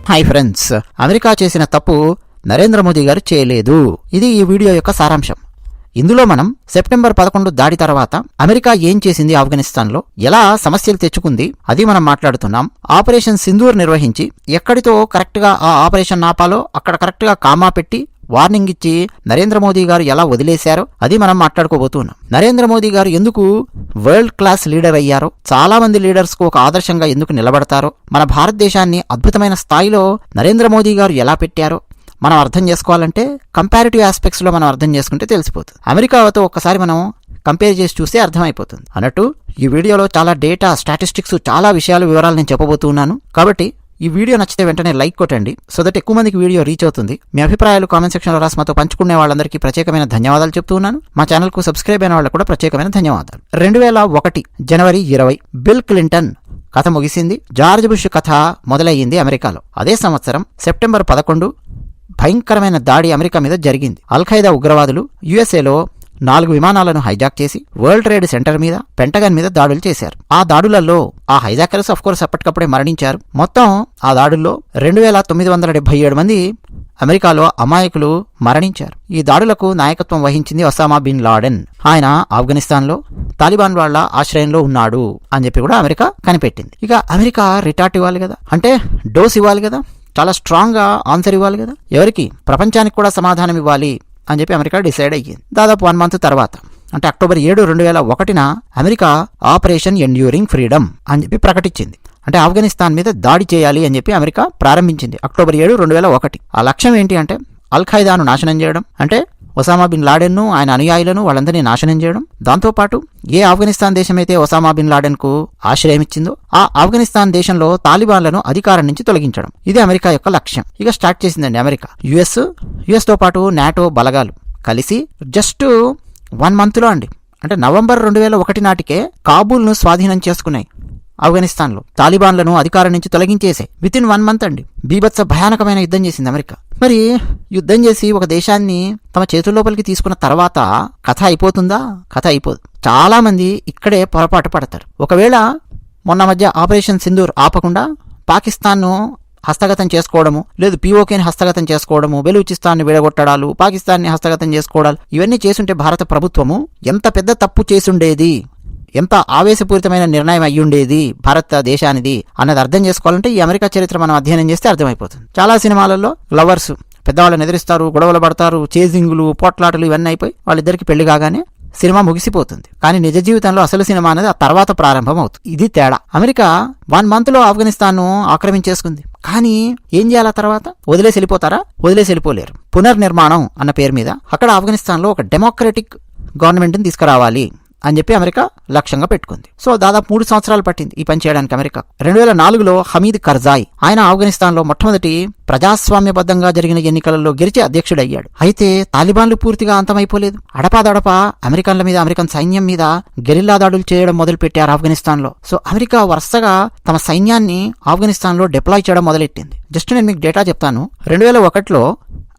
Hi friends, America చేసిన తప్పు నరేంద్ర మోదీ గారు చేయలేదు. ఇది ఈ వీడియో యొక్క సారాంశం. ఇందులో మనం సెప్టెంబర్ 11 దాడి తర్వాత అమెరికా ఏం చేసింది, ఆఫ్ఘనిస్తాన్లో ఎలా సమస్యలు తెచ్చుకుంది, అది మనం మాట్లాడుతున్నాం. ఆపరేషన్ సింధూర్ నిర్వహించి ఎక్కడితో కరెక్ట్గా ఆ ఆపరేషన్ ఆపాలో అక్కడ కరెక్ట్గా కామా పెట్టి వార్నింగ్ ఇచ్చి నరేంద్ర మోదీ గారు ఎలా వదిలేశారో అది మనం మాట్లాడుకోబోతున్నాం. నరేంద్ర మోదీ గారు ఎందుకు వరల్డ్ క్లాస్ లీడర్ అయ్యారో, చాలా మంది లీడర్స్ కు ఒక ఆదర్శంగా ఎందుకు నిలబడతారో, మన భారతదేశాన్ని అద్భుతమైన స్థాయిలో నరేంద్ర మోదీ గారు ఎలా పెట్టారో మనం అర్థం చేసుకోవాలంటే కంపారిటివ్ ఆస్పెక్ట్స్ లో మనం అర్థం చేసుకుంటే తెలిసిపోతుంది. అమెరికాతో ఒక్కసారి మనం కంపేర్ చేసి చూస్తే అర్థమైపోతుంది. అన్నట్టు ఈ వీడియోలో చాలా డేటా, స్టాటిస్టిక్స్, చాలా వివరాలు నేను చెప్పబోతున్నాను. కాబట్టి ఈ వీడియో నచ్చితే వెంటనే లైక్ కొట్టండి, సో దట్ ఎక్కువ మందికి వీడియో రీచ్ అవుతుంది. మీ అభిప్రాయాలు కామెంట్ సెక్షన్లో రాసి మాతో పంచుకునే వాళ్ళందరికీ ప్రత్యేకమైన ధన్యవాదాలు చెప్తున్నాను. మా ఛానల్కు సబ్స్క్రైబ్ అయిన వాళ్ళకు కూడా ప్రత్యేకమైన ధన్యవాదాలు. 2001 జనవరి 20 బిల్ క్లింటన్ కథ ముగిసింది. జార్జ్ బుష్ కథ మొదలయ్యింది అమెరికాలో. అదే సంవత్సరం సెప్టెంబర్ 11 భయంకరమైన దాడి అమెరికా మీద జరిగింది. అల్ఖైదా ఉగ్రవాదులు యుఎస్ఏలో 4 విమానాలను హైజాక్ చేసి వరల్డ్ ట్రేడ్ సెంటర్ మీద, పెంటగన్ మీద దాడులు చేశారు. ఆ దాడులలో ఆ హైజాకర్స్ అఫ్కోర్స్ అప్పటికప్పుడే మరణించారు. మొత్తం ఆ దాడుల్లో 2977 మంది అమెరికాలో అమాయకులు మరణించారు. ఈ దాడులకు నాయకత్వం వహించింది ఒసామా బిన్ లాడెన్. ఆయన ఆఫ్ఘనిస్తాన్లో తాలిబాన్ వాళ్ల ఆశ్రయంలో ఉన్నాడు అని చెప్పి కూడా అమెరికా కనిపెట్టింది. ఇక అమెరికా రిటార్ట్ ఇవ్వాలి కదా, అంటే డోస్ ఇవ్వాలి కదా, చాలా స్ట్రాంగ్ గా ఆన్సర్ ఇవ్వాలి కదా. ఎవరికి? ప్రపంచానికి కూడా సమాధానం ఇవ్వాలి అని చెప్పి అమెరికా డిసైడ్ అయ్యింది. దాదాపు 1 మంత్ తర్వాత, అంటే October 7, 2001 America operation enduring freedom అని చెప్పి ప్రకటించింది. అంటే ఆఫ్ఘనిస్తాన్ మీద దాడి చేయాలి అని చెప్పి అమెరికా ప్రారంభించింది అక్టోబర్ 7, 2001. ఆ లక్ష్యం ఏంటి అంటే అల్ఖైదాను నాశనం చేయడం, అంటే ఒసామా బిన్ లాడెన్ను, ఆయన అనుయాయులను వాళ్ళందరినీ నాశనం చేయడం. దాంతోపాటు ఏ ఆఫ్ఘనిస్తాన్ దేశమైతే ఒసామా బిన్ లాడెన్ కు ఆశ్రయం ఇచ్చిందో ఆ ఆఫ్ఘనిస్తాన్ దేశంలో తాలిబాన్లను అధికారం నుంచి తొలగించడం. ఇది అమెరికా యొక్క లక్ష్యం. ఇక స్టార్ట్ చేసిందండి అమెరికా. యుఎస్ తో పాటు నాటో బలగాలు కలిసి జస్ట్ 1 మంత్లో అండి, అంటే నవంబర్ 2001 నాటికే కాబూల్ను స్వాధీనం చేసుకున్నాయి. ఆఫ్ఘనిస్తాన్లో తాలిబాన్లను అధికారం నుంచి తొలగించేసే వితిన్ 1 మంత్ అండి బీభత్స భయానకమైన యుద్ధం చేసింది అమెరికా. మరి యుద్ధం చేసి ఒక దేశాన్ని తమ చేతుల్లోపలికి తీసుకున్న తర్వాత కథ అయిపోతుందా? కథ అయిపోదు. చాలా మంది ఇక్కడే పొరపాటు పడతారు. ఒకవేళ మొన్న మధ్య ఆపరేషన్ సింధూర్ ఆపకుండా పాకిస్తాన్ను హస్తగతం చేసుకోవడము, లేదు పీఓకేని హస్తగతం చేసుకోవడము, బెలూచిస్తాన్ని విడగొట్టడాలు, పాకిస్తాన్ని హస్తగతం చేసుకోవడాలు, ఇవన్నీ చేసుంటే భారత ప్రభుత్వము ఎంత పెద్ద తప్పు చేసుండేది, ఎంత ఆవేశపూరితమైన నిర్ణయం అయ్యుండేది భారతదేశానిది అన్నది అర్థం చేసుకోవాలంటే ఈ అమెరికా చరిత్ర మనం అధ్యయనం చేస్తే అర్థమైపోతుంది. చాలా సినిమాలలో లవర్స్ పెద్దవాళ్ళని ఎదిరిస్తారు, గొడవలు పడతారు, చేజింగులు, పోట్లాటలు ఇవన్నీ అయిపోయి వాళ్ళిద్దరికి పెళ్లి కాగానే సినిమా ముగిసిపోతుంది. కానీ నిజ జీవితంలో అసలు సినిమా అనేది ఆ తర్వాత ప్రారంభం అవుతుంది. ఇది తేడా. అమెరికా 1 మంత్లో ఆఫ్ఘనిస్తాన్ ఆక్రమించేసుకుంది. కానీ ఏం చేయాలి? తర్వాత వదిలేసి వెళ్ళిపోతారా? వదిలేసి వెళ్ళిపోలేరు. పునర్నిర్మాణం అన్న పేరు మీద అక్కడ ఆఫ్ఘనిస్తాన్లో ఒక డెమోక్రటిక్ గవర్నమెంట్ని తీసుకురావాలి అని చెప్పి అమెరికా లక్ష్యంగా పెట్టుకుంది. సో దాదాపు 3 సంవత్సరాలు పట్టింది ఈ పని చేయడానికి అమెరికా. 2004లో హమీద్ కర్జాయ్, ఆయన ఆఫ్ఘనిస్తాన్లో మొట్టమొదటి ప్రజాస్వామ్యబద్ధంగా జరిగిన ఎన్నికలలో గెలిచి అధ్యక్షుడయ్యాడు. అయితే తాలిబాన్లు పూర్తిగా అంతమైపోలేదు. అడపాదడపా అమెరికన్ల మీద, అమెరికన్ సైన్యం మీద గెరిల్లా దాడులు చేయడం మొదలుపెట్టారు ఆఫ్ఘనిస్తాన్లో. సో అమెరికా వరుసగా తమ సైన్యాన్ని ఆఫ్ఘనిస్తాన్లో డిప్లాయ్ చేయడం మొదలెట్టింది. జస్ట్ నేను మీకు డేటా చెప్తాను. 2001లో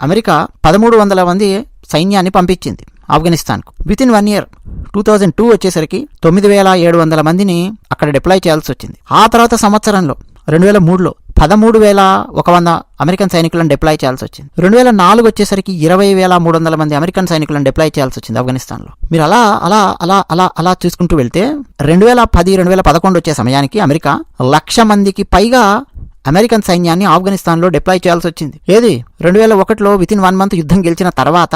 అమెరికా 1300 మంది సైన్యాన్ని పంపించింది ఆఫ్ఘనిస్తాన్కు. వితిన్ 1 ఇయర్ 2002 వచ్చేసరికి 9700 మందిని అక్కడ డిప్లాయ్ చేయాల్సి వచ్చింది. ఆ తర్వాత సంవత్సరంలో 2003లో 13100 అమెరికన్ సైనికులను డిప్లాయ్ చేయాల్సి వచ్చింది. 2004 వచ్చేసరికి 20300 మంది అమెరికన్ సైనికులను డిప్లాయ్ చేయాల్సి వచ్చింది ఆఫ్ఘనిస్తాన్లో. మీరు అలా అలా అలా అలా అలా చూసుకుంటూ వెళ్తే 2010, 2011 వచ్చే సమయానికి అమెరికా 1,00,000 మందికి పైగా అమెరికన్ సైన్యాన్ని ఆఫ్ఘనిస్తాన్లో డిప్లాయ్ చేయాల్సి వచ్చింది. ఏది 2001లో వితిన్ 1 మంత్ యుద్ధం గెలిచిన తర్వాత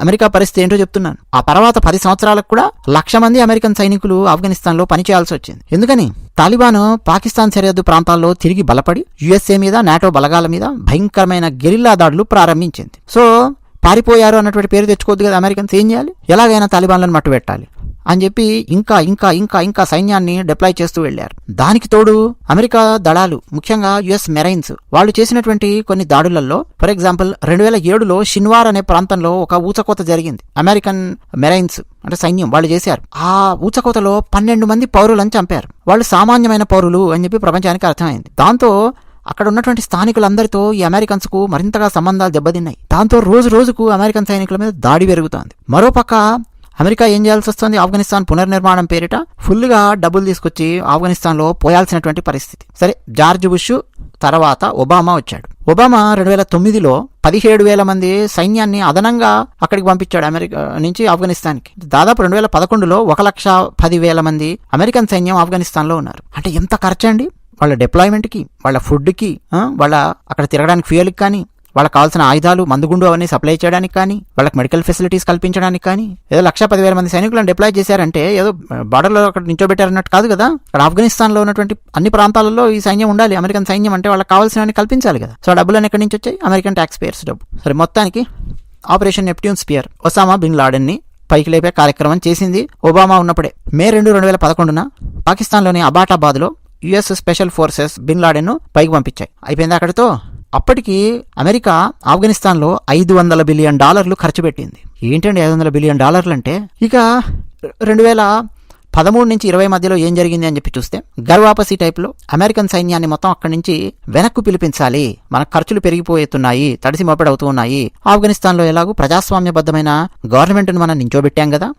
అమెరికా పరిస్థితి ఏంటో చెప్తున్నాను. ఆ తర్వాత 10 సంవత్సరాలకు కూడా 1,00,000 మంది అమెరికన్ సైనికులు ఆఫ్ఘనిస్తాన్లో పనిచేయాల్సి వచ్చింది. ఎందుకని? తాలిబాన్ పాకిస్తాన్ సరిహద్దు ప్రాంతాల్లో తిరిగి బలపడి యుఎస్ఏ మీద, నాటో బలగాల మీద భయంకరమైన గెరిల్లా దాడులు ప్రారంభించింది. సో పారిపోయారు అన్నటువంటి పేరు తెచ్చుకోవద్దు కదా అమెరికన్స్. ఏం చేయాలి? ఎలాగైనా తాలిబాన్లను మట్టుబెట్టాలి అని చెప్పి ఇంకా ఇంకా ఇంకా ఇంకా సైన్యాన్ని డిప్లాయ్ చేస్తూ వెళ్లారు. దానికి తోడు అమెరికా దళాలు, ముఖ్యంగా యుఎస్ మెరైన్స్ వాళ్ళు చేసినటువంటి కొన్ని దాడులలో, ఫర్ ఎగ్జాంపుల్ 2007లో షిన్వార్ అనే ప్రాంతంలో ఒక ఊచకోత జరిగింది. అమెరికన్ మెరైన్స్ అంటే సైన్యం వాళ్ళు చేశారు. ఆ ఊచకోతలో 12 మంది పౌరులను చంపారు. వాళ్ళు సామాన్యమైన పౌరులు అని చెప్పి ప్రపంచానికి అర్థమైంది. దాంతో అక్కడ ఉన్నటువంటి స్థానికులందరితో ఈ అమెరికన్స్ కు మరింతగా సంబంధాలు దెబ్బతిన్నాయి. దాంతో రోజు రోజుకు అమెరికన్ సైనికుల మీద దాడి పెరుగుతోంది. మరోపక్క అమెరికా ఏం చేయాల్సి వస్తుంది? ఆఫ్ఘనిస్తాన్ పునర్నిర్మాణం పేరిట ఫుల్గా డబ్బులు తీసుకొచ్చి ఆఫ్ఘనిస్తాన్లో పోయాల్సినటువంటి పరిస్థితి. సరే, జార్జ్ బుష్ తర్వాత ఒబామా వచ్చాడు. ఒబామా 2009లో 17,000 మంది సైన్యాన్ని అదనంగా అక్కడికి పంపించాడు అమెరికా నుంచి ఆఫ్ఘనిస్తాన్కి. దాదాపు 2011లో 1,10,000 మంది అమెరికన్ సైన్యం ఆఫ్ఘనిస్తాన్లో ఉన్నారు. అంటే ఎంత ఖర్చు అండి వాళ్ళ డిప్లాయ్మెంట్కి, వాళ్ళ ఫుడ్కి, వాళ్ళ అక్కడ తిరగడానికి ఫ్యూయల్కి కానీ, వాళ్ళకి కావాల్సిన ఆయుధాలు, మందుగుండు అవన్నీ సప్లై చేయడానికి కానీ, వాళ్ళకి మెడికల్ ఫెసిలిటీస్ కల్పించడానికి కానీ. ఏదో 1,10,000 మంది సైనికులను డిప్లాయ్ చేశారంటే ఏదో బార్డర్లో అక్కడ నించోబెట్టారన్నట్టు కాదు కదా. అక్కడ ఆఫ్ఘనిస్తాన్లో ఉన్నటువంటి అన్ని ప్రాంతాలలో ఈ సైన్యం ఉండాలి. అమెరికన్ సైన్యం అంటే వాళ్ళకి కావాల్సినవన్నీ కల్పించాలి కదా. సో ఆ డబ్బులన్నీ ఎక్కడి నుంచి వచ్చాయి? అమెరికన్ ట్యాక్స్ పేయర్స్ డబ్బు. సరే, మొత్తానికి operation Neptune spear Osama bin లాడెన్ని పైకి లేపే కార్యక్రమం చేసింది ఒబామా ఉన్నప్పుడే. మే 2, 2011 పాకిస్తాన్లోని అబాటాబాద్లో యుఎస్ స్పెషల్ ఫోర్సెస్ బిన్ లాడెన్ను పైకి పంపించాయి. అయిపోయింది అక్కడితో. అప్పటికి అమెరికా ఆఫ్ఘనిస్తాన్లో $500 బిలియన్ ఖర్చు పెట్టింది. ఏంటండి $500 బిలియన్ అంటే? ఇక 2013 నుంచి 20 మధ్యలో ఏం జరిగింది అని చెప్పి చూస్తే, గర్వాపసి టైప్లో అమెరికన్ సైన్యాన్ని మొత్తం అక్కడి నుంచి వెనక్కు పిలిపించాలి, మన ఖర్చులు పెరిగిపోతున్నాయి, తడిసి మోపెడవుతూ ఉన్నాయి. ఆఫ్ఘనిస్తాన్లో ఎలాగూ ప్రజాస్వామ్యబద్ధమైన గవర్నమెంట్ను మనం నించోబెట్టాం కదా,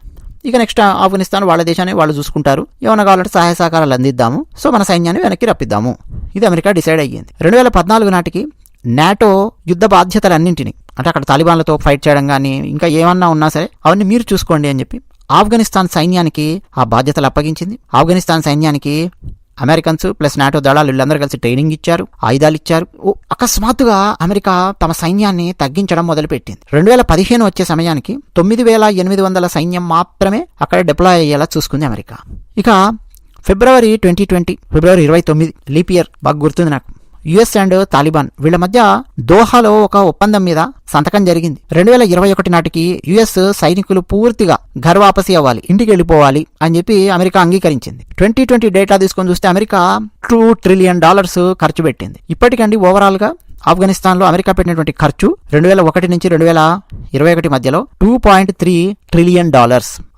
ఇక నెక్స్ట్ ఆఫ్ఘనిస్తాన్ వాళ్ళ దేశాన్ని వాళ్ళు చూసుకుంటారు, ఏమైనా కావాలంటే సహాయ సహకారాలు అందిద్దాము, సో మన సైన్యాన్ని వెనక్కి రప్పిద్దాము. ఇది అమెరికా డిసైడ్ అయ్యింది. 2014 నాటికి నాటో యుద్ధ బాధ్యతలన్నింటినీ, అంటే అక్కడ తాలిబాన్లతో ఫైట్ చేయడం కానీ ఇంకా ఏమన్నా ఉన్నా సరే అవన్నీ మీరు చూసుకోండి అని చెప్పి ఆఫ్ఘనిస్తాన్ సైన్యానికి ఆ బాధ్యతలు అప్పగించింది. ఆఫ్ఘనిస్తాన్ సైన్యానికి అమెరికన్స్ ప్లస్ నాటో దళాలు వీళ్ళందరూ కలిసి ట్రైనింగ్ ఇచ్చారు, ఆయుధాలు ఇచ్చారు. అకస్మాత్తుగా అమెరికా తమ సైన్యాన్ని తగ్గించడం మొదలుపెట్టింది. 2015 వచ్చే సమయానికి 9,800 సైన్యం మాత్రమే అక్కడ డిప్లాయ్ అయ్యేలా చూసుకుంది అమెరికా. ఇక ఫిబ్రవరి 29 లీప్ ఇయర్ బాగా గుర్తుంది నాకు. యుఎస్ అండ్ తాలిబాన్ వీళ్ళ మధ్య దోహాలో ఒక ఒప్పందం మీద సంతకం జరిగింది. 2021 నాటికి యుఎస్ సైనికులు పూర్తిగా ఘర్వాపసి అవ్వాలి, ఇంటికి వెళ్ళిపోవాలి అని చెప్పి అమెరికా అంగీకరించింది. 2020 డేటా తీసుకొని చూస్తే అమెరికా $2 ట్రిలియన్ ఖర్చు పెట్టింది. ఇప్పటికండి ఓవరాల్ గా ఆఫ్ఘనిస్తాన్లో అమెరికా పెట్టినటువంటి ఖర్చు 2001 నుంచి 2021 మధ్యలో $2.3 ట్రిలియన్.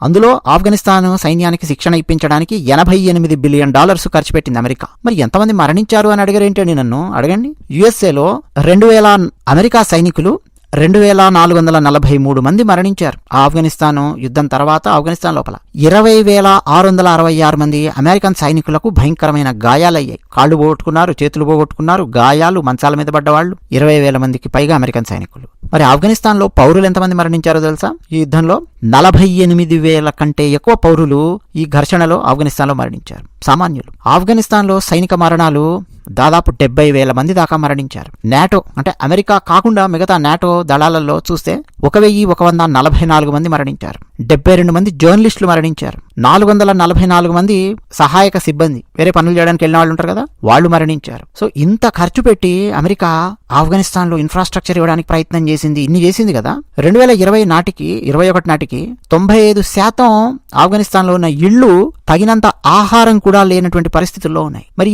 అందులో ఆఫ్ఘనిస్తాన్ సైన్యానికి శిక్షణ ఇప్పించడానికి $88 బిలియన్ ఖర్చు పెట్టింది అమెరికా. మరి ఎంతమంది మరణించారు అని అడిగారేంటండి నన్ను? అడగండి. యుఎస్ఏలో 2,000 అమెరికా సైనికులు 2,443 మంది మరణించారు. ఆఫ్ఘనిస్తాన్ యుద్ధం తర్వాత ఆఫ్ఘనిస్తాన్ లోపల 20,666 మంది అమెరికన్ సైనికులకు భయంకరమైన గాయాలయ్యాయి. కాళ్ళు పోగొట్టుకున్నారు, చేతులు పోగొట్టుకున్నారు, గాయాలు, మంచాల మీద పడ్డవాళ్లు 20,000 మందికి పైగా అమెరికన్ సైనికులు. మరి ఆఫ్ఘనిస్తాన్ లో పౌరులు ఎంతమంది మరణించారో తెలుసా? ఈ యుద్ధంలో 48,000 కంటే ఎక్కువ పౌరులు ఈ ఘర్షణలో ఆఫ్ఘనిస్తాన్ లో మరణించారు. సామాన్యులు. ఆఫ్ఘనిస్తాన్ లో సైనిక మరణాలు దాదాపు 70,000 మంది దాకా మరణించారు. నాటో అంటే అమెరికా కాకుండా మిగతా నాటో దళాలలో చూస్తే 1,144 మంది మరణించారు. 72 మంది జర్నలిస్టులు మరణించారు. 444 మంది సహాయక సిబ్బంది, వేరే పనులు చేయడానికి వెళ్ళిన వాళ్ళు ఉంటారు కదా, వాళ్ళు మరణించారు. సో ఇంత ఖర్చు పెట్టి అమెరికా ఆఫ్ఘనిస్తాన్ లో ఇన్ఫ్రాస్ట్రక్చర్ ఇవ్వడానికి ప్రయత్నం చేసింది. ఇన్ని చేసింది కదా. 2021 నాటికి 95% ఆఫ్ఘనిస్తాన్ లో ఉన్న ఇళ్లు తగినంత ఆహారం కూడా లేనటువంటి పరిస్థితుల్లో ఉన్నాయి. మరి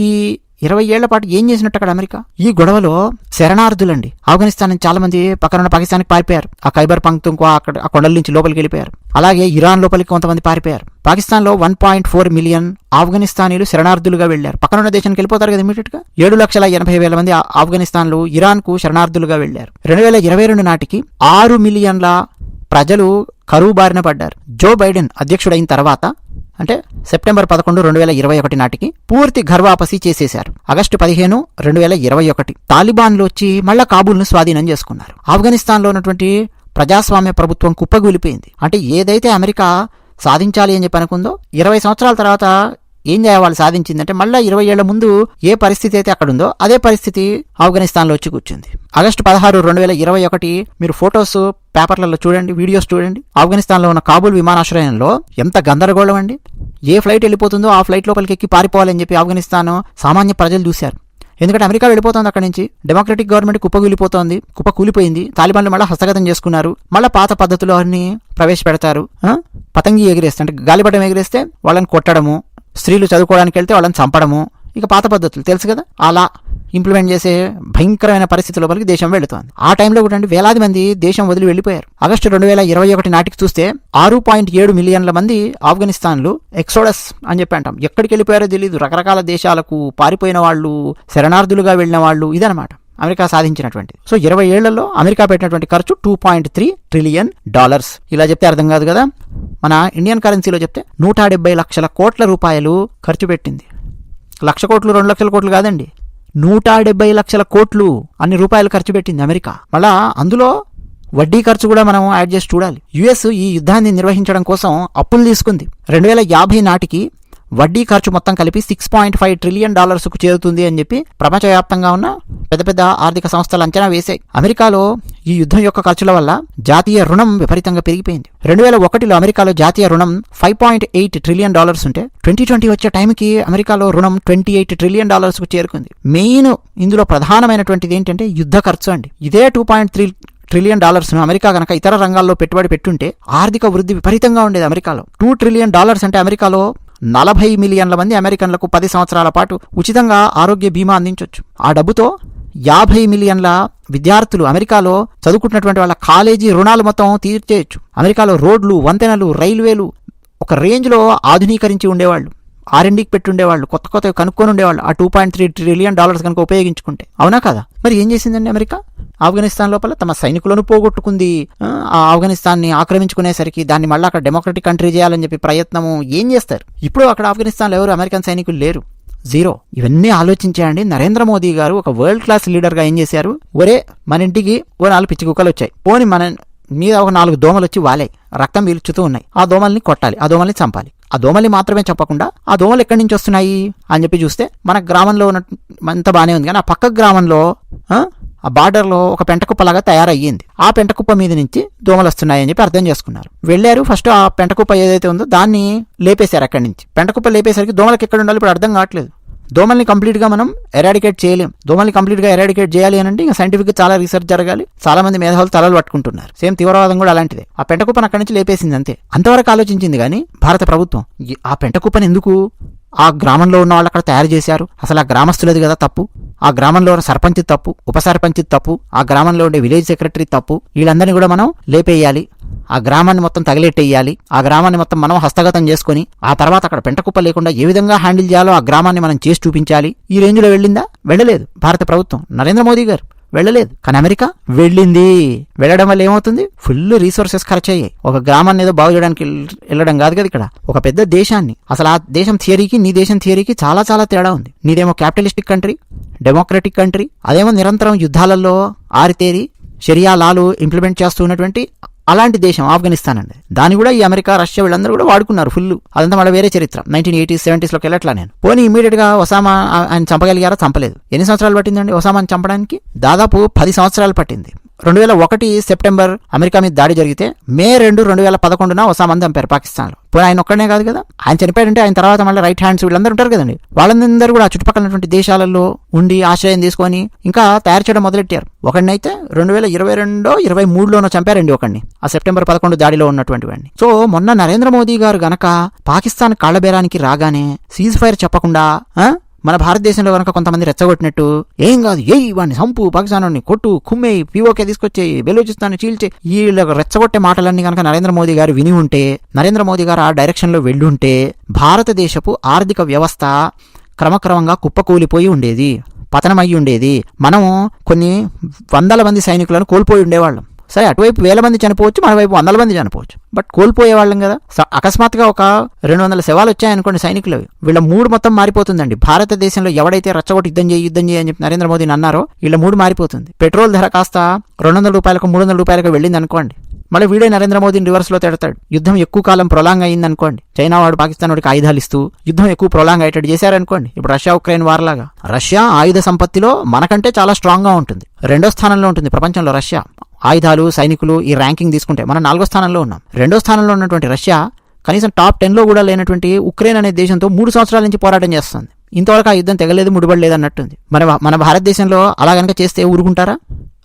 20 ఏళ్ల పాటు ఏం చేసినట్టు అక్కడ అమెరికా? ఈ గొడవలో శరణార్థులండి. ఆఫ్ఘనిస్తాన్ నుంచి చాలా మంది పక్కనున్న పాకిస్తాన్కి పారిపోయారు. ఆ ఖైబర్ పంక్తుంకో అక్కడ ఆ కొండల నుంచి లోపలికి వెళ్ళిపోయారు. అలాగే ఇరాన్ లోపలికి కొంతమంది పారిపోయారు. పాకిస్తాన్ లో 1.4 మిలియన్ ఆఫ్ఘనిస్తానీలు శరణార్థులుగా వెళ్లారు. పక్కనున్న దేశానికి వెళ్ళిపోతారు కదా ఇమీడియట్ గా. 7,80,000 మంది ఆఫ్ఘనిస్తాన్లు ఇరాన్ కు శరణార్థులుగా వెళ్లారు. 2022 నాటికి 6 మిలియన్ల ప్రజలు కరువు బారిన పడ్డారు. జో బైడెన్ అధ్యక్షుడైన తర్వాత అంటే సెప్టెంబర్ 11, 2021 నాటికి పూర్తి ఘర్వాపసి చేసేశారు. ఆగస్టు 15, 2021 తాలిబాన్లు వచ్చి మళ్ళా కాబూల్ను స్వాధీనం చేసుకున్నారు. ఆఫ్ఘనిస్తాన్లో ఉన్నటువంటి ప్రజాస్వామ్య ప్రభుత్వం కుప్పగూలిపోయింది. అంటే ఏదైతే అమెరికా సాధించాలి అని చెప్పి అనుకుందో 20 సంవత్సరాల తర్వాత ఏం చేయాలి సాధించిందంటే మళ్ళీ 20 ఏళ్ల ముందు ఏ పరిస్థితి అయితే అక్కడ ఉందో అదే పరిస్థితి ఆఫ్ఘనిస్తాన్లో వచ్చి కూర్చుంది. ఆగస్టు 16, 2021 మీరు ఫొటోస్ పేపర్లలో చూడండి, వీడియోస్ చూడండి. ఆఫ్ఘనిస్తాన్లో ఉన్న కాబూల్ విమానాశ్రయంలో ఎంత గందరగోళం అండి. ఏ ఫ్లైట్ వెళ్ళిపోతుందో ఆ ఫ్లైట్ లోపలికి ఎక్కి పారిపోవాలని చెప్పి ఆఫ్ఘనిస్తాన్ సామాన్య ప్రజలు చూశారు. ఎందుకంటే అమెరికా వెళ్ళిపోతుంది అక్కడి నుంచి, డెమోక్రటిక్ గవర్నమెంట్ కుప్ప కూలిపోయింది. తాలిబాన్లు మళ్ళీ హస్తగతం చేసుకున్నారు. మళ్ళీ పాత పద్ధతులు అన్ని ప్రవేశపెడతారు. పతంగి ఎగిరేస్తే అంటే గాలిపటం ఎగిరేస్తే వాళ్ళని కొట్టడము, స్త్రీలు చదువుకోవడానికి వెళ్తే వాళ్ళని చంపడము, ఇక పాత పద్ధతులు తెలుసు కదా, అలా ఇంప్లిమెంట్ చేసే భయంకరమైన పరిస్థితి లోపలికి దేశం వెళుతోంది. ఆ టైంలో కూడా వేలాది మంది దేశం వదిలి వెళ్ళిపోయారు. ఆగస్టు 2021 నాటికి చూస్తే 6.7 మిలియన్ల మంది ఆఫ్ఘనిస్తాన్లు ఎక్సోడస్ అని చెప్పి అంటాం. ఎక్కడికి వెళ్ళిపోయారో తెలియదు. రకరకాల దేశాలకు పారిపోయిన వాళ్ళు, శరణార్థులుగా వెళ్ళిన వాళ్ళు, ఇదనమాట అమెరికా సాధించినటువంటిది. సో 20 ఏళ్లలో అమెరికా పెట్టినటువంటి ఖర్చు $2.3 ట్రిలియన్. ఇలా చెప్తే అర్థం కాదు కదా. మన ఇండియన్ కరెన్సీలో చెప్తే 170 లక్షల కోట్ల రూపాయలు ఖర్చు పెట్టింది. 1,00,000 కోట్లు 2,00,000 కోట్లు కాదండి, 170 లక్షల కోట్లు అన్ని రూపాయలు ఖర్చు పెట్టింది అమెరికా. మళ్ళా అందులో వడ్డీ ఖర్చు కూడా మనం యాడ్ చేసి చూడాలి. యుఎస్ ఈ యుద్ధాన్ని నిర్వహించడం కోసం అప్పులు తీసుకుంది. 2050 నాటికి వడ్డీ ఖర్చు మొత్తం కలిపి $6.5 ట్రిలియన్ చేరుతుంది అని చెప్పి ప్రపంచవ్యాప్తంగా ఉన్న పెద్ద పెద్ద ఆర్థిక సంస్థలు అంచనా వేశాయి. అమెరికాలో ఈ యుద్ధం యొక్క ఖర్చుల వల్ల జాతీయ రుణం విపరీతంగా పెరిగిపోయింది. 2001లో అమెరికాలో జాతీయ రుణం $5.8 ట్రిలియన్ ఉంటే 2020 వచ్చే టైంకి అమెరికాలో రుణం $28 ట్రిలియన్ కు చేరుకుంది. మెయిన్ ఇందులో ప్రధానమైనటువంటిది ఏంటంటే యుద్ధ ఖర్చు అండి. ఇదే $2.3 ట్రిలియన్ అమెరికా కనుక ఇతర రంగాల్లో పెట్టుబడి పెట్టుంటే ఆర్థిక వృద్ధి విపరీతంగా ఉండేది. అమెరికాలో $2 ట్రిలియన్ అంటే అమెరికాలో 40 మిలియన్ల మంది అమెరికన్లకు 10 సంవత్సరాల పాటు ఉచితంగా ఆరోగ్య బీమా అందించవచ్చు. ఆ డబ్బుతో 50 మిలియన్ల విద్యార్థులు అమెరికాలో చదువుకుంటున్నటువంటి వాళ్ళ కాలేజీ రుణాలు మొత్తం తీర్చేయచ్చు. అమెరికాలో రోడ్లు, వంతెనలు, రైల్వేలు ఒక రేంజ్లో ఆధునీకరించి ఉండేవాళ్ళు, R&Dకి పెట్టి ఉండేవాళ్ళు, కొత్త కొత్తవి కనుక్కొని ఉండేవాళ్ళు ఆ $2.3 ట్రిలియన్ కనుక ఉపయోగించుకుంటే. అవునా కదా? మరి ఏం చేసిందండి అమెరికా? ఆఫ్ఘనిస్తాన్ లోపల తమ సైనికులను పోగొట్టుకుంది. ఆ ఆఫ్ఘనిస్తాన్ని ఆక్రమించుకునేసరికి దాన్ని మళ్ళీ అక్కడ డెమోక్రటిక్ కంట్రీ చేయాలని చెప్పి ప్రయత్నము ఏం చేస్తారు? ఇప్పుడు అక్కడ ఆఫ్ఘనిస్తాన్లో ఎవరు అమెరికన్ సైనికులు లేరు, జీరో. ఇవన్నీ ఆలోచించాయండి. నరేంద్ర మోదీ గారు ఒక వరల్డ్ క్లాస్ లీడర్గా ఏం చేశారు? ఒరే మన ఇంటికి 4 పిచ్చి కుక్కలు వచ్చాయి, పోని మన మీద ఒక 4 దోమలు వచ్చి వాలే రక్తం పీల్చుతూ ఉన్నాయి, ఆ దోమల్ని కొట్టాలి, ఆ దోమల్ని చంపాలి. ఆ దోమల్ని మాత్రమే చెప్పకుండా ఆ దోమలు ఎక్కడి నుంచి వస్తున్నాయి అని చెప్పి చూస్తే మన గ్రామంలో ఉన్న అంత బాగానే ఉంది, కానీ ఆ పక్క గ్రామంలో ఆ బార్డర్లో ఒక పెంటకుప్పలాగా తయారయ్యింది. ఆ పెంటకుప్ప మీద నుంచి దోమలు వస్తున్నాయని చెప్పి అర్థం చేసుకున్నారు. వెళ్ళారు, ఫస్ట్ ఆ పెంటకుప్ప ఏదైతే ఉందో దాన్ని లేపేశారు. అక్కడి నుంచి పెంటకుప్ప లేపేసరికి దోమలకు ఎక్కడ ఉండాలి ఇప్పుడు అర్థం కావట్లేదు. దోమల్ని కంప్లీట్గా మనం ఎరాడికేట్ చేయలేం. దోమల్ని కంప్లీట్గా ఎరాడికేట్ చేయాలి అని అంటే ఇంకా సైంటిఫిక్గా చాలా రీసెర్చ్ జరగాలి. చాలా మంది మేధావులు తలలు పట్టుకుంటున్నారు. సేమ్ తీవ్రవాదం కూడా అలాంటిదే. ఆ పెంటకుప్పను అక్కడి నుంచి లేపేసింది అంతే. అంతవరకు ఆలోచించింది కానీ భారత ప్రభుత్వం ఆ పెంటకుప్పని ఎందుకు ఆ గ్రామంలో ఉన్న వాళ్ళు అక్కడ తయారు చేశారు? అసలు ఆ గ్రామస్తులది కదా తప్పు, ఆ గ్రామంలో ఉన్న సర్పంచ్ తప్పు, ఉప సర్పంచ్ తప్పు, ఆ గ్రామంలో ఉండే విలేజ్ సెక్రటరీ తప్పు. వీళ్ళందరినీ కూడా మనం లేపేయాలి, ఆ గ్రామాన్ని మొత్తం తగిలెట్టేయాలి, ఆ గ్రామాన్ని మొత్తం మనం హస్తగతం చేసుకుని ఆ తర్వాత అక్కడ పెంటకుప్ప లేకుండా ఏ విధంగా హ్యాండిల్ చేయాలో ఆ గ్రామాన్ని మనం చేసి చూపించాలి. ఈ రేంజ్లో వెళ్ళిందా? వెళ్ళలేదు భారత ప్రభుత్వం, నరేంద్ర మోదీ గారు వెళ్ళలేదు. కానీ అమెరికా వెళ్ళింది. వెళ్ళడం వల్ల ఏమవుతుంది? ఫుల్ రీసోర్సెస్ ఖర్చు అయ్యాయి. ఒక గ్రామాన్ని ఏదో బాగు చేయడానికి వెళ్ళడం కాదు కదా ఇక్కడ, ఒక పెద్ద దేశాన్ని. అసలు ఆ దేశం థియరీకి నీ దేశం థియరీకి చాలా చాలా తేడా ఉంది. నీదేమో క్యాపిటలిస్టిక్ కంట్రీ, డెమోక్రటిక్ కంట్రీ, అదేమో నిరంతరం యుద్ధాలలో ఆరితేరి షరియా లాలు ఇంప్లిమెంట్ చేస్తూ ఉన్నటువంటి అలాంటి దేశం ఆఫ్ఘనిస్తాన్ అండి. దాన్ని కూడా ఈ అమెరికా, రష్యా వీళ్ళందరూ కూడా వాడుకున్నారు ఫుల్. అదంతా మళ్ళీ వేరే చరిత్ర. 1980s 70sలోకి వెళ్ళట్లా నేను. పోనీ ఇమీడియట్ గా ఒసామా ఆయన చంపగలిగారా? చంపలేదు. ఎన్ని సంవత్సరాలు పట్టిందండి ఒసామాని చంపడానికి? దాదాపు 10 సంవత్సరాలు పట్టింది. 2001 సెప్టెంబర్ అమెరికా మీద దాడి జరిగితే మే 2, 2011 ఒసామాని చంపారు పాకిస్తాన్లో. పోనీ ఆయన ఒక్కడనే కాదు కదా, ఆయన చనిపోయాడంటే ఆయన తర్వాత మళ్ళీ రైట్ హ్యాండ్స్ వీళ్ళందరూ ఉంటారు కదండి, వాళ్ళందరూ కూడా చుట్టుపక్కల దేశాలలో ఉండి ఆశ్రయం తీసుకొని ఇంకా తయారు చేయడం మొదలెట్టారు. ఒకడినైతే 2022, 2023లోనో చంపారండి ఒకడిని, ఆ సెప్టెంబర్ 11 దాడిలో ఉన్నటువంటి వాడిని. సో మొన్న నరేంద్ర మోదీ గారు గనక పాకిస్తాన్ కాళ్లబేరానికి రాగానే సీజ్ ఫైర్ చెప్పకుండా మన భారతదేశంలో కనుక కొంతమంది రెచ్చగొట్టినట్టు ఏం కాదు, వాడిని చంపు, పాకిస్తాన్ కొట్టు, కుమ్మేయి, పీఓకే తీసుకొచ్చేయి, బెలూచిస్తాన్ని చీల్చే, వీళ్ళ రెచ్చగొట్టే మాటలన్నీ కనుక నరేంద్ర మోదీ గారు విని ఉంటే, నరేంద్ర మోదీ గారు ఆ డైరెక్షన్లో వెళ్ళుంటే భారతదేశపు ఆర్థిక వ్యవస్థ క్రమక్రమంగా కుప్పకూలిపోయి ఉండేది, పతనమయ్యి ఉండేది. మనం కొన్ని 100 మంది సైనికులను కోల్పోయి ఉండేవాళ్ళం. సరే, అటువైపు 1000 మంది చనిపోవచ్చు, మన వైపు 100 మంది చనిపోవచ్చు, బట్ కోల్పోయేవాళ్ళం కదా. అకస్మాత్తుగా ఒక 200 శవాలు వచ్చాయనుకోండి సైనికులు, వీళ్ళ మూడు మొత్తం మారిపోతుందండి. భారతదేశంలో ఎవడైతే రచ్చగొట్టి యుద్ధం చేయి అని చెప్పి నరేంద్ర మోదీని అన్నారో వీళ్ళ మూడు మారిపోతుంది. పెట్రోల్ ధర కాస్త $200, $300 వెళ్ళింది అనుకోండి, మళ్ళీ వీడే నరేంద్ర మోదీని రివర్స్లో తిడతాడు. యుద్ధం ఎక్కువ కాలం ప్రొలాంగ్ అయ్యింది అనుకోండి, చైనా వాడు పాకిస్తాన్ వాడికి ఆయుధాలు ఇస్తూ యుద్ధం ఎక్కువ ప్రొలాంగ్ అయ్యేటట్టు చేశారనుకోండి, ఇప్పుడు రష్యా ఉక్రెయిన్ వార్ లాగా. రష్యా ఆయుధ సంపత్తిలో మనకంటే చాలా స్ట్రాంగ్ గా ఉంటుంది, 2వ స్థానంలో ఉంటుంది ప్రపంచంలో రష్యా. ఆయుధాలు, సైనికులు, ఈ ర్యాంకింగ్ తీసుకుంటే మనం 4వ స్థానంలో ఉన్నాం. 2వ స్థానంలో ఉన్నటువంటి రష్యా కనీసం టాప్ 10లో కూడా లేనటువంటి ఉక్రెయిన్ అనే దేశంతో 3 సంవత్సరాల నుంచి పోరాటం చేస్తుంది. ఇంతవరకు ఆ యుద్ధం తెగలేదు, ముడిపడలేదు అన్నట్టుంది. మన భారతదేశంలో అలా కనుక చేస్తే ఊరుకుంటారా?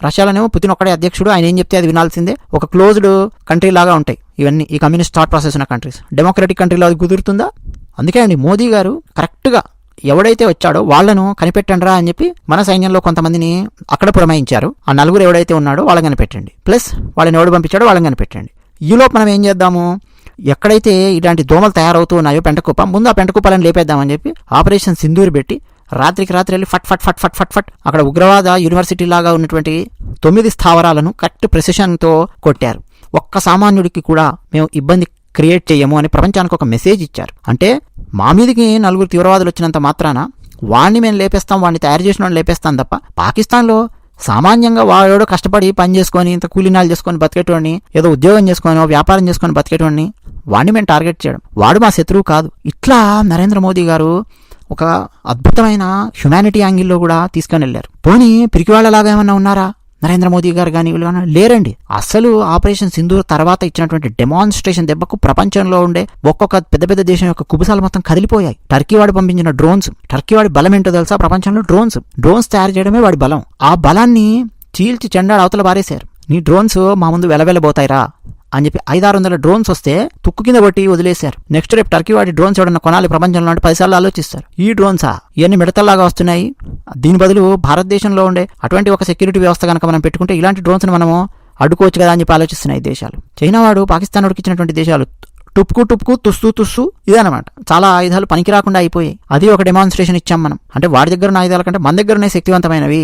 రష్యాలోనేమో పుతిన్ ఒక్కడే అధ్యక్షుడు, ఆయన ఏం చెప్తే అది వినాల్సిందే. ఒక క్లోజ్డ్ కంట్రీ లాగా ఉంటాయి ఇవన్నీ, ఈ కమ్యూనిస్ట్ థాట్ ప్రాసెస్ ఉన్న కంట్రీస్. డెమోక్రటిక్ కంట్రీలో అది కుదురుతుందా? అందుకే అండి మోదీ గారు కరెక్ట్గా ఎవడైతే వచ్చాడో వాళ్లను కనిపెట్టండిరా అని చెప్పి మన సైన్యంలో కొంతమందిని అక్కడ పురమాయించారు. ఆ 4 ఎవడైతే ఉన్నాడో వాళ్ళని కనిపెట్టండి, ప్లస్ వాళ్ళని ఎవడు పంపించాడో వాళ్ళని కనిపెట్టండి. ఈలోపు మనం ఏం చేద్దాము, ఎక్కడైతే ఇలాంటి దోమలు తయారవుతూ ఉన్నాయో పెంటకుప్ప, ముందు ఆ పెంటకుప్పలను లేపేద్దామని చెప్పి ఆపరేషన్ సింధూర్ పెట్టి రాత్రికి రాత్రి వెళ్ళి ఫట్ ఫట్ ఫట్ ఫట్ ఫట్ ఫట్ అక్కడ ఉగ్రవాద యూనివర్సిటీ లాగా ఉన్నటువంటి 9 స్థావరాలను కరెక్ట్ ప్రెసిషన్తో కొట్టారు. ఒక్క సామాన్యుడికి కూడా మేము ఇబ్బంది క్రియేట్ చేయము అని ప్రపంచానికి ఒక మెసేజ్ ఇచ్చారు. అంటే మా మీదకి 4 తీవ్రవాదులు వచ్చినంత మాత్రాన వాడిని మేము లేపేస్తాం, వాడిని తయారు చేసిన వాడిని లేపేస్తాం తప్ప పాకిస్తాన్లో సామాన్యంగా వాడు కష్టపడి పని చేసుకొని ఇంత కూలీనాలు చేసుకొని బతికేటోడిని, ఏదో ఉద్యోగం చేసుకొని వ్యాపారం చేసుకొని బతికేటోడిని వాడిని మేము టార్గెట్ చేయడం, వాడు మా శత్రువు కాదు. ఇట్లా నరేంద్ర మోదీ గారు ఒక అద్భుతమైన హ్యుమానిటీ యాంగిల్లో కూడా తీసుకొని వెళ్ళారు. పోనీ పిరికివాళ్లలాగా ఏమన్నా ఉన్నారా నరేంద్ర మోదీ గారు కానీ వీళ్ళు కానీ? లేరండి. అసలు ఆపరేషన్ సింధూర్ తర్వాత ఇచ్చినటువంటి డెమాన్స్ట్రేషన్ దెబ్బకు ప్రపంచంలో ఉండే ఒక్కొక్క పెద్ద పెద్ద దేశం యొక్క కుబుసాలు మొత్తం కదిలిపోయాయి. టర్కీ వాడు పంపించిన డ్రోన్స్, టర్కీ వాడి బలం ఏంటో తెలుసా? ప్రపంచంలో డ్రోన్స్ తయారు చేయడమే వాడి బలం. ఆ బలాన్ని చీల్చి చెండాడు అవతల బారేశారు. నీ డ్రోన్స్ మా ముందు వెలవెలబోతాయిరా అని చెప్పి 500-600 డ్రోన్స్ వస్తే తుక్కు కింద కొట్టి వదిలేశారు. నెక్స్ట్ రేపు టర్కీ వాడి డ్రోన్స్ ఎవడన్నా కొనాలి ప్రపంచంలో అంటే 10 సార్లు ఆలోచిస్తారు. ఈ డ్రోన్సా ఇవన్నీ మిడతల్లాగా వస్తున్నాయి, దీని బదులు భారతదేశంలో ఉండే అటువంటి ఒక సెక్యూరిటీ వ్యవస్థ కనుక మనం పెట్టుకుంటే ఇలాంటి డ్రోన్స్ని మనము అడ్డుకోవచ్చు కదా అని చెప్పి ఆలోచిస్తున్నాయి దేశాలు. చైనా వాడు పాకిస్తాన్ వాడికి ఇచ్చినటువంటి దేశాలు టుప్పు తుస్సు ఇదనమాట. చాలా ఆయుధాలు పనికి రాకుండా అయిపోయాయి. అది ఒక డెమాన్స్ట్రేషన్ ఇచ్చాం మనం. అంటే వాడి దగ్గర ఉన్న ఆయుధాల కంటే మన దగ్గరనే శక్తివంతమైనవి.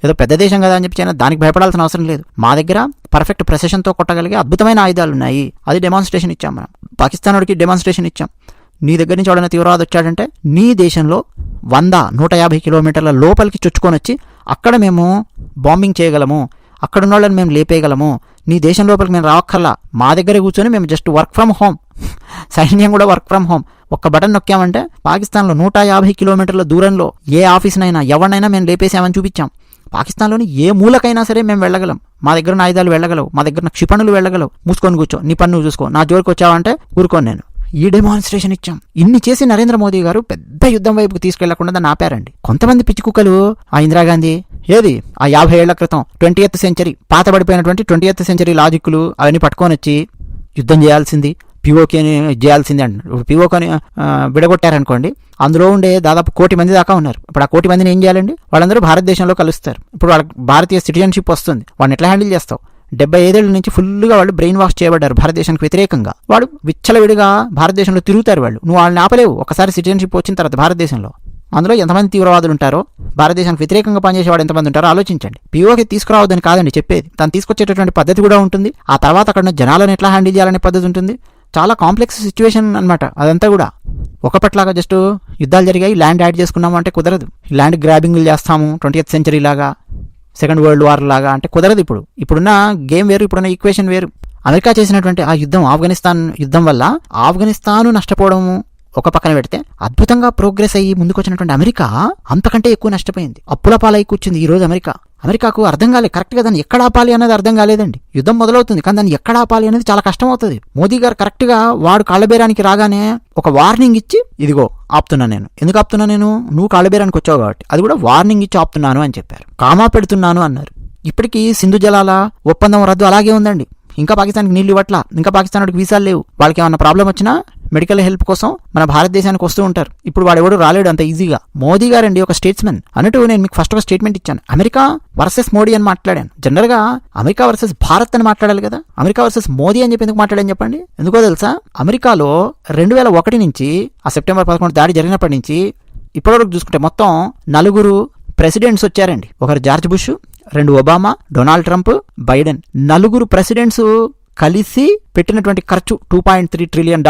ఏదో పెద్ద దేశం కదా అని చెప్పి చైనా దానికి భయపడాల్సిన అవసరం లేదు. మా దగ్గర పర్ఫెక్ట్ ప్రెసిషన్తో కొట్టగలిగే అద్భుతమైన ఆయుధాలు ఉన్నాయి. అది డెమాన్స్ట్రేషన్ ఇచ్చాం మనం. పాకిస్తాన్ వాడికి డెమాన్స్ట్రేషన్ ఇచ్చాం. నీ దగ్గర నుంచి ఎవడైనా తీవ్రవాది వచ్చాడంటే నీ దేశంలో 100-150 కిలోమీటర్ల లోపలికి చొచ్చుకొని వచ్చి అక్కడ మేము బాంబింగ్ చేయగలము, అక్కడున్న వాళ్ళని మేము లేపేయగలము. నీ దేశం లోపలికి మేము రావక్కర్లా, మా దగ్గరే కూర్చొని మేము జస్ట్ వర్క్ ఫ్రమ్ హోమ్, సైన్యం కూడా వర్క్ ఫ్రమ్ హోమ్. ఒక్క బటన్ నొక్కామంటే పాకిస్తాన్లో 150 కిలోమీటర్ల దూరంలో ఏ ఆఫీస్నైనా ఎవరినైనా మేము లేపేసామని చూపించాం. పాకిస్తాన్లోని ఏ మూలకైనా సరే మేము వెళ్ళగలం. మా దగ్గర ఆయుధాలు వెళ్ళగలవు, మా దగ్గర క్షిపణులు వెళ్ళగలవు. మూసుకొని కూర్చో, నీ పన్ను చూసుకో, నా జోలికి వచ్చావంటే ఊరుకోను నేను. ఈ డెమాన్స్ట్రేషన్ ఇచ్చాం. ఇన్ని చేసి నరేంద్ర మోదీ గారు పెద్ద యుద్ధం వైపుకి తీసుకెళ్లకుండా దాన్ని ఆపారండి. కొంతమంది పిచ్చి కుక్కలు ఆ ఇందిరాగాంధీ ఏది ఆ 50 ఏళ్ల క్రితం 20th సెంచరీ పాతబడిపోయినటువంటి 20th సెంచరీ లాజిక్లు అవన్నీ పట్టుకొని వచ్చి యుద్ధం చేయాల్సింది, పిఓకేని చేయాల్సింది అంటున్నారు. పిఓకేని విడగొట్టారనుకోండి, అందులో ఉండే దాదాపు 1 కోటి మంది దాకా ఉన్నారు. ఇప్పుడు ఆ 1 కోటి మందిని ఏం చేయాలండి? వాళ్ళందరూ భారతదేశంలో కలుస్తారు. ఇప్పుడు వాళ్ళకి భారతీయ సిటిజన్షిప్ వస్తుంది. వాడిని ఎట్లా హ్యాండిల్ చేస్తావు? 75 ఏళ్ల నుంచి ఫుల్గా వాళ్ళు బ్రెయిన్ వాష్ చేయబడ్డారు భారతదేశానికి వ్యతిరేకంగా. వాడు విచ్చలవిడిగా భారతదేశంలో తిరుగుతారు. నువ్వు వాళ్ళని ఆపలేవు. ఒకసారి సిటిజన్షిప్ వచ్చిన తర్వాత భారతదేశంలో అందులో ఎంతమంది తీవ్రవాదులు ఉంటారో, భారతదేశానికి వ్యతిరేకంగా పనిచేసేవాడు ఎంతమంది ఉంటారో ఆలోచించండి. పిఓకి తీసుకురావద్దని కాదండి చెప్పేది, తను తీసుకొచ్చేటటువంటి పద్ధతి కూడా ఉంటుంది. ఆ తర్వాత అక్కడ జనాలను ఎట్లా హ్యాండిల్ చేయాలనే పద్ధతి ఉంటుంది. చాలా కాంప్లెక్స్ సిచ్యువేషన్ అనమాట అదంతా కూడా. ఒకప్పట్లాగా జస్ట్ యుద్ధాలు జరిగాయి, ల్యాండ్ యాడ్ చేసుకున్నాము అంటే కుదరదు. ల్యాండ్ గ్రాబింగ్లు చేస్తాము 20th సెంచరీ లాగా, సెకండ్ వరల్డ్ వార్ లాగా అంటే కుదరదు. ఇప్పుడున్న గేమ్ వేరు, ఇప్పుడున్న ఈక్వేషన్ వేరు. అమెరికా చేసినటువంటి ఆ యుద్ధం, ఆఫ్ఘనిస్తాన్ యుద్ధం వల్ల ఆఫ్ఘనిస్తాను నష్టపోవడము ఒక పక్కన పెడితే, అద్భుతంగా ప్రోగ్రెస్ అయ్యి ముందుకొచ్చినటువంటి అమెరికా అంతకంటే ఎక్కువ నష్టపోయింది. అప్పుల పాలై కూర్చుంది ఈరోజు అమెరికాకు అర్థం కాలేదు కరెక్ట్గా దాన్ని ఎక్కడ ఆపాలి అనేది అర్థం కాలేదండి. యుద్ధం మొదలవుతుంది కానీ దాన్ని ఎక్కడ ఆపాలి అనేది చాలా కష్టం అవుతుంది. మోదీ గారు కరెక్ట్గా వాడు కాళ్ళబేరానికి రాగానే ఒక వార్నింగ్ ఇచ్చి, ఇదిగో ఆపుతున్నా నేను. ఎందుకు ఆపుతున్నా నేను? నువ్వు కాళ్ళబేరానికి వచ్చావు కాబట్టి. అది కూడా వార్నింగ్ ఇచ్చి ఆపుతున్నాను అని చెప్పారు. కామా పెడుతున్నాను అన్నారు. ఇప్పటికీ సింధు జలాల ఒప్పందం రద్దు అలాగే ఉందండి. ఇంకా పాకిస్తాన్కి నీళ్లు ఇవ్వట్లా, ఇంకా పాకిస్తాన్ వాడికి వీసాలు లేవు. వాళ్ళకి ఏమన్నా ప్రాబ్లం వచ్చినా మెడికల్ హెల్ప్ కోసం మన భారతదేశానికి వస్తూ ఉంటారు. ఇప్పుడు వాడు ఎవడు రాలేడు అంత ఈజీగా. మోదీ గారండి ఒక స్టేట్స్మెన్ అన్నట్టు నేను మీకు ఫస్ట్ ఒక స్టేట్మెంట్ ఇచ్చాను. అమెరికా వర్సెస్ మోడీ అని మాట్లాడాను. జనరల్ గా అమెరికా వర్సెస్ భారత్ అని మాట్లాడాలి కదా. అమెరికా వర్సెస్ మోదీ అని చెప్పి ఎందుకు మాట్లాడాను చెప్పండి? ఎందుకో తెలుసా? అమెరికాలో 2001 నుంచి ఆ సెప్టెంబర్ 11 దాడి జరిగినప్పటి నుంచి ఇప్పటివరకు చూసుకుంటే మొత్తం 4 ప్రెసిడెంట్స్ వచ్చారండి. ఒకరు George Bush, 2 Obama, Donald Trump, Biden. 4 presidents కలిసి పెట్టినటువంటి ఖర్చు $2.3 ట్రిలియన్.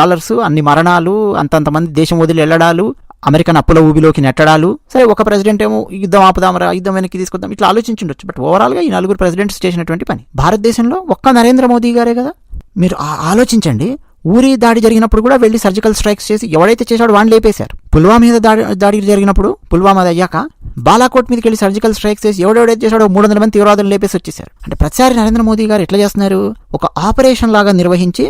అన్ని మరణాలు, అంతంతమంది దేశం వదిలి వెళ్ళడాలు, అమెరికన్ అప్పుల ఊబిలోకి నెట్టడాలు. సరే, ఒక ప్రెసిడెంట్ ఏమో యుద్ధం ఆపుదామరా, యుద్ధం వెనక్కి తీసుకొద్దాం, ఇట్లా ఆలోచించుండొచ్చు. బట్ ఓవరాల్ గా ఈ 4 ప్రెసిడెంట్స్ చేసినటువంటి పని. భారతదేశంలో ఒక్క నరేంద్ర మోదీ గారే కదా. మీరు ఆలోచించండి. ఊరి దాడి జరిగినప్పుడు కూడా వెళ్లి సర్జికల్ స్ట్రైక్స్ చేసి ఎవడైతే చేశాడో వాడిని లేపేశారు. పుల్వామా మీద దాడి జరిగినప్పుడు, పుల్వామా అయ్యాక బాలాకోట్ మీదకి వెళ్ళి సర్జికల్ స్ట్రైక్స్ చేసి ఎవడెవడైతే చేశాడో 300 మంది తీవ్రవాదులు లేపేసి వచ్చేసారు. అంటే ప్రతిసారి నరేంద్ర మోదీ గారు ఎట్లా చేస్తున్నారు? ఒక ఆపరేషన్ లాగా నిర్వహించి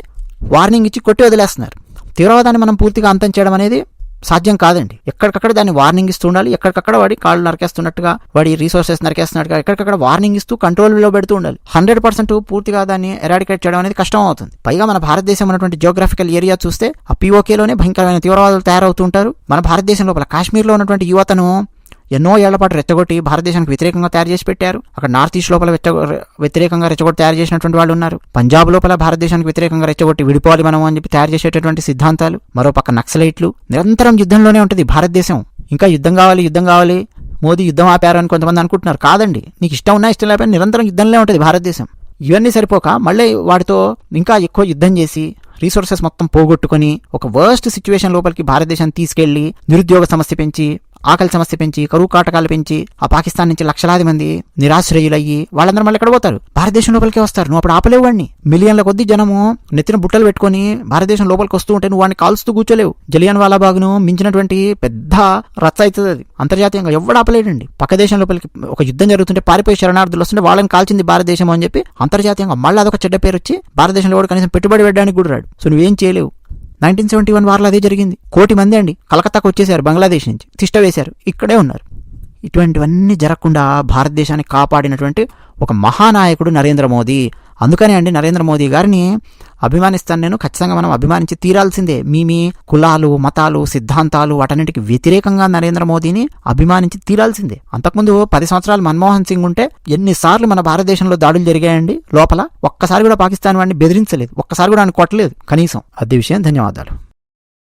వార్నింగ్ ఇచ్చి కొట్టి వదిలేస్తున్నారు. తీవ్రవాదాన్ని మనం పూర్తిగా అంతం చేయడం అనేది సాధ్యం కాదండి. ఎక్కడికక్కడ దాన్ని వార్నింగ్ ఇస్తూ ఉండాలి. ఎక్కడికక్కడ వాడి కాళ్ళు నరికేస్తున్నట్టుగా, వాడి రీసోర్సెస్ నరికేస్తున్నట్టుగా ఎక్కడికక్కడ వార్నింగ్ ఇస్తూ కంట్రోల్లో పెడుతూ ఉండాలి. 100% పూర్తిగా దాన్ని ఎరాడికేట్ చేయడం అనేది కష్టం అవుతుంది. పైగా మన భారతదేశం ఉన్నటువంటి జియోగ్రాఫికల్ ఏరియా చూస్తే ఆ పిఓకేలోనే భయంకరమైన తీవ్రవాదులు తయారవుతూ ఉంటారు. మన భారతదేశం లోపల కాశ్మీర్లో ఉన్నటువంటి యువతను ఎన్నో ఏళ్ల పాటు రెచ్చగొట్టి భారతదేశానికి వ్యతిరేకంగా తయారు చేసి పెట్టారు. అక్కడ నార్త్ ఈస్ట్ లోపల వ్యతిరేకంగా రెచ్చగొట్టి తయారు చేసినటువంటి వాళ్ళు ఉన్నారు. పంజాబ్ లోపల భారతదేశానికి వ్యతిరేకంగా రెచ్చగొట్టి విడిపోవాలి మనం అని చెప్పి తయారు చేసేటటువంటి సిద్ధాంతాలు. మరో పక్క నక్సలైట్లు. నిరంతరం యుద్ధంలోనే ఉంటుంది భారతదేశం. ఇంకా యుద్ధం కావాలి, మోదీ యుద్ధం ఆపారు అని కొంతమంది అనుకుంటున్నారు. కాదండి, నీకు ఇష్టం ఉన్నా ఇష్టం లేకపోయినా నిరంతరం యుద్ధంలో ఉంటుంది భారతదేశం. ఇవన్నీ సరిపోక మళ్ళీ వాటితో ఇంకా ఎక్కువ యుద్ధం చేసి రీసోర్సెస్ మొత్తం పోగొట్టుకుని ఒక వర్స్ట్ సిచ్యువేషన్ లోపలికి భారతదేశాన్ని తీసుకెళ్లి నిరుద్యోగ సమస్య పెంచి ఆకలి సమస్య పెంచి, కరువు కాటకాలు పెంచి, ఆ పాకిస్తాన్ నుంచి లక్షలాది మంది నిరాశ్రయులయ్యి వాళ్ళందరూ మళ్ళీ ఎక్కడ పోతారు? భారతదేశం లోపలికి వస్తారు. నువ్వు అప్పుడు ఆపలేవు వాడిని. మిలియన్ల కొద్ది జనము నెత్తిన బుట్టలు పెట్టుకుని భారతదేశం లోపలికి వస్తూ ఉంటే నువ్వు వాడిని కాల్స్తూ కూర్చోలేవు. జలియన్ వాలాబాగ్ను మించినటువంటి పెద్ద రచ్చ అవుతుంది అది. అంతర్జాతీయంగా ఎవడు ఆపలేడండి. పక్క దేశం లోపలికి ఒక యుద్ధం జరుగుతుంటే పారిపోయి శరణార్థులు వస్తుంటే వాళ్ళని కాల్చింది భారతదేశం అని చెప్పి అంతర్జాతీయంగా మళ్ళీ అదొక చెడ్డ పేరు వచ్చి భారతదేశంలో కూడా కనీసం పెట్టుబడి పెట్టడానికి కూడా రాడు. సో నువ్వేం చేయలేవు. 1971 వార్లో అదే జరిగింది. 1 కోటి మంది అండి కలకత్తాకు వచ్చేసారు బంగ్లాదేశ్ నుంచి, తిష్ట వేశారు, ఇక్కడే ఉన్నారు. ఇటువంటివన్నీ జరగకుండా భారతదేశాన్ని కాపాడినటువంటి ఒక మహానాయకుడు నరేంద్ర మోదీ. అందుకనే అండి నరేంద్ర మోదీ గారిని అభిమానిస్తాను నేను. ఖచ్చితంగా మనం అభిమానించి తీరాల్సిందే. మీ కులాలు, మతాలు, సిద్ధాంతాలు వాటన్నిటికి వ్యతిరేకంగా నరేంద్ర మోదీని అభిమానించి తీరాల్సిందే. అంతకుముందు 10 సంవత్సరాలు మన్మోహన్ సింగ్ ఉంటే ఎన్నిసార్లు మన భారతదేశంలో దాడులు జరిగాయండి. లోపల ఒక్కసారి కూడా పాకిస్తాన్ వాడిని బెదిరించలేదు, ఒక్కసారి కూడా ఆయన కొట్టలేదు కనీసం. అదే విషయం. ధన్యవాదాలు.